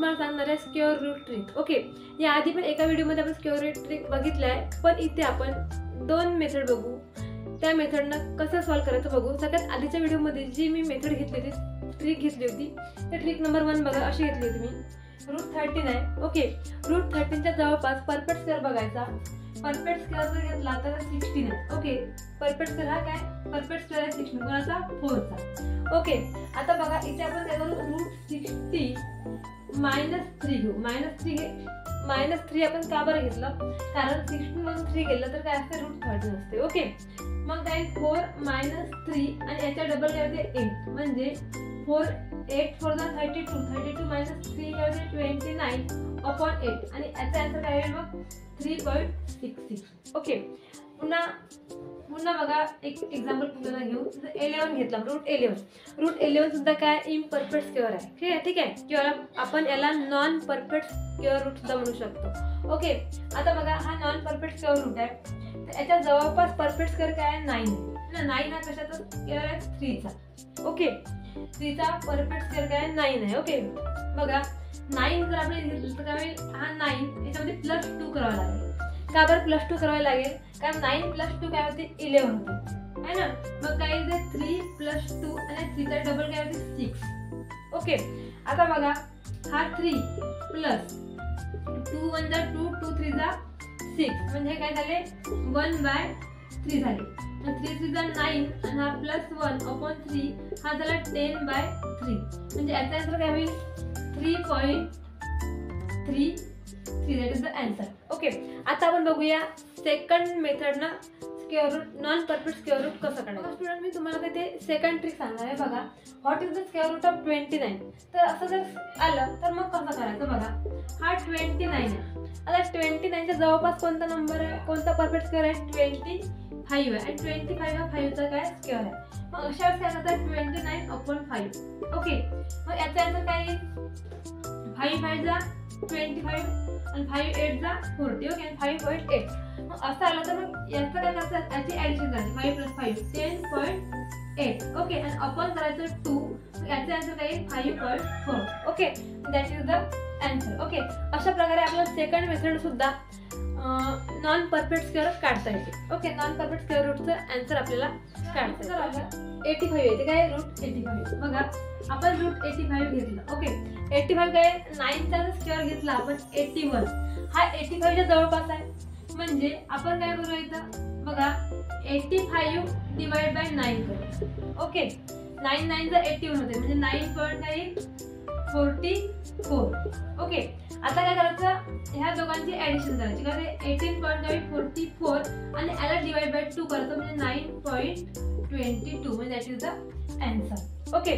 तुम्हाला सांगणार आहे स्क्वेअर रूट ट्रिक. ओके, या आधी पण एका व्हिडिओमध्ये आपण स्क्वेअर रूट ट्रिक बघितलं आहे, पण इथे आपण दोन मेथड बघू. त्या मेथडनं कसं सॉल्व्ह करायचं बघू. सगळ्यात आधीच्या व्हिडिओमध्ये जी मी मेथड घेतली होती, ट्रिक घेतली होती, त्या ट्रिक नंबर 1 बघा अशी घेतली होती मी. रूट 13 आहे. ओके, रूट 13च्या जवळपास परफेक्ट स्क्वेअर बघायचा. परफेक्ट स्क्वेअर जर घेतला तर 16 आहे. ओके, परफेक्ट स्क्वेअर हा काय? परफेक्ट स्क्वेअर आहे 16 कोणाचा? 4चा. ओके, आता बघा इथे आपण काय करू, रूट 60 -3 घेऊ. -3 आपण का बरं घेतलं? कारण 16 मधून 3 गेलं तर काय असते? रूट 13 असते. ओके, मग काय 4 - 3 आणि याच्या डबल काय होते? 8. म्हणजे 8 4 32 -3 काय होते? 29/8 आणि याचा आन्सर काय होईल मग? 3.66. ओके, पुन्हा बघा एक एक्झाम्पल पुन्हा घेऊ. 11 घेतला, रूट 11 सुद्धा काय? इम्परफेक्ट स्क्वेअर आहे. ठीक आहे, किंवा आपण याला नॉन परफेक्ट स्क्वेअर रूट सुद्धा म्हणू शकतो. ओके, आता बघा हा नॉन परफेक्ट स्क्वेअर रूट आहे, तर याच्या जवळपास परफेक्ट स्क्वेअर काय आहे? 9 आहे. 9 हा कशाचा स्क्वेअर आहे? 3चा. ओके, 3चा परफेक्ट स्क्वेअर काय आहे? 9 आहे. ओके, बघा 9 जर आपण घेतलं तर काय होईल? हा 9 याच्यामध्ये +2 करावा लागेल. का बरं +2 करावे लागेल? कारण 9 + 2 काय होते? 11 होते, है ना. मग काय येते? 3 + 2 आणि 3चा डबल काय होते? 6. ओके, आता बघा हा 3 + 2 1 जा 2 2 3 जा 6 म्हणजे काय झाले? 1/3 झाले. 3 3 जा 9 आणि हा +1/3 हा झाला 10/3 म्हणजे याचा आन्सर काय होईल? 3.33. That is the answer. Okay, आता आपण बघूया सेकंड मेथडनं square root, non perfect square root कसं काढायचं. स्टुडंट, मी तुम्हाला ते सेकंड ट्रिक सांगणार आहे. बघा, what is the square root of 29? तर असं जर आलं तर मग कसं करायचं? बघा हा 29 आहे. आता 29च्या जवळपास कोणता नंबर आहे? कोणता परफेक्ट स्क्वेअर आहे? 25 आहे. आणि 25 हा 5चा काय स्क्वेअर आहे. मग अशा वेळेस काय करतात? 29/5. ओके, मग याचा आन्सर काय येईल? 5 5 जा 25 आणि 5 8 जा 40. ओके, 5.8. मग असं आलं तर मग याचं काय करायचं? याची ऍडिशन करायची. 5 + 5 10.8. ओके, आणि आपण करायचं 2. याचा आन्सर काय येईल? 5.4. Okay, that is the answer. Okay, अशा प्रकारे आपल्याला सेकंड मेथड सुद्धा नॉन परफेक्ट स्क्वेअर काढता येते. ओके, नॉन परफेक्ट स्क्वेअर रूटचं आन्सर आपल्याला काढता येते. 85 येते. काय? रूट 85. बघा आपण रूट 85 घेतलं. ओके, 85 काय? 9चा स्क्वेअर घेतला आपण 81. हा 85च्या जवळपास आहे, म्हणजे आपण काय करू इथं? बघा 85 / 9 करू. ओके, 9 9 जा 81 होते, म्हणजे 9.44. ओके, आता काय करायचं? ह्या दोघांची ऍडिशन करायची. काय? 18.44 आणि याला /2 करायचं, म्हणजे 9.22. म्हणजे that is the answer. Okay,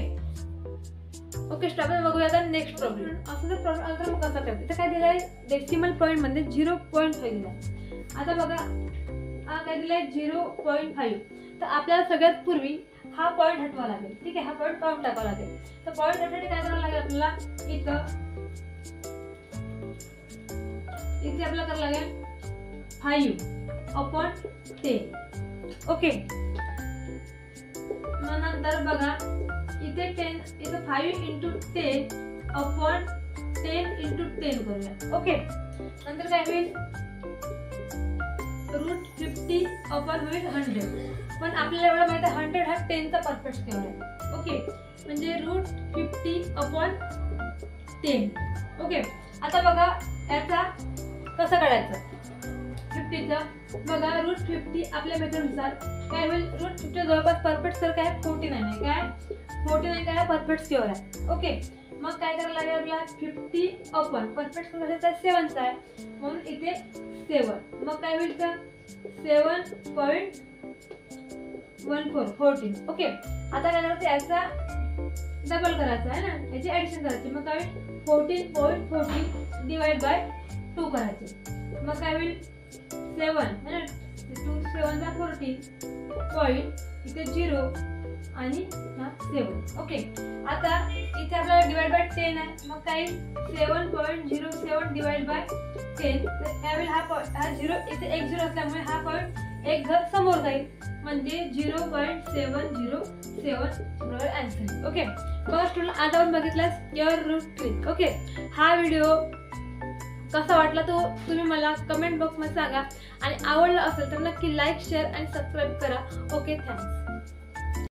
stop. बघूया आता नेक्स्ट प्रॉब्लेम. असं जर प्रॉब्लेम आला तर मग कसं करायचं? तर काय दिलं आहे? डेसिमल पॉईंट मध्ये 0.5 दिला. आता बघा हा काय दिलाय? 0.5. तर आपल्याला सगळ्यात पूर्वी हा पॉईंट हटवावा लागेल. ठीक आहे, हा पॉईंट काढून टाकावा लागेल. तर पॉईंट हटवण्यासाठी काय करावं लागेल आपल्याला? इथे आपल्याला करावं लागेल 5/10. ओके, मग नंतर बघा इथे 10, इथे 5 × 10/10 × 10 करूया. ओके, नंतर काय होईल? रूट 50/100. पण आपल्याला एवढं माहिती आहे 100 हा 10चा परफेक्ट स्क्वेअर आहे. ओके, म्हणजे रूट 50/10. ओके, आता बघा याचा कसं काढायचं? 50चं बघा रूट 50 आपल्या मेथडनुसार काय होईल? रूट 50 जवळपास परफेक्ट स्क्वेअर काय? 49 आहे. काय? 49 काय? परफेक्ट स्क्वेअर आहे. ओके, मग काय करायला लागेल आपल्याला? 50/, परफेक्ट स्क्वेअर 7चा आहे, म्हणून इथे 7. मग काय होईल का? 7.14. 14. ओके, आता काय करायचं? याचा डबल करायचा आहे ना, याची ऍडिशन करायची. मग काय होईल? 14.14 / 2 करायचे. मग काय होईल? 7 है ना, 2 7 जा 14. पॉईंट इथे 0 आणि हा 7. ओके, आता इथे आपल्याला /10 आहे. मग काय? 7.07 / 10. तर त्यावेळी हा 0 इथे एक 0 असल्यामुळे हा पॉईंट एक घर समोर जाईल म्हणजे 0.707 बरोबर आन्सर. ओके, मग स्टुडंट आज आपण बघितला स्क्वेअर रूट ट्रिक. ओके, हा व्हिडिओ कसा वाटला तो तुम्ही मला कमेंट बॉक्समध्ये सांगा आणि आवडला असेल तर नक्की लाईक शेअर आणि सबस्क्राईब करा. Okay, thanks.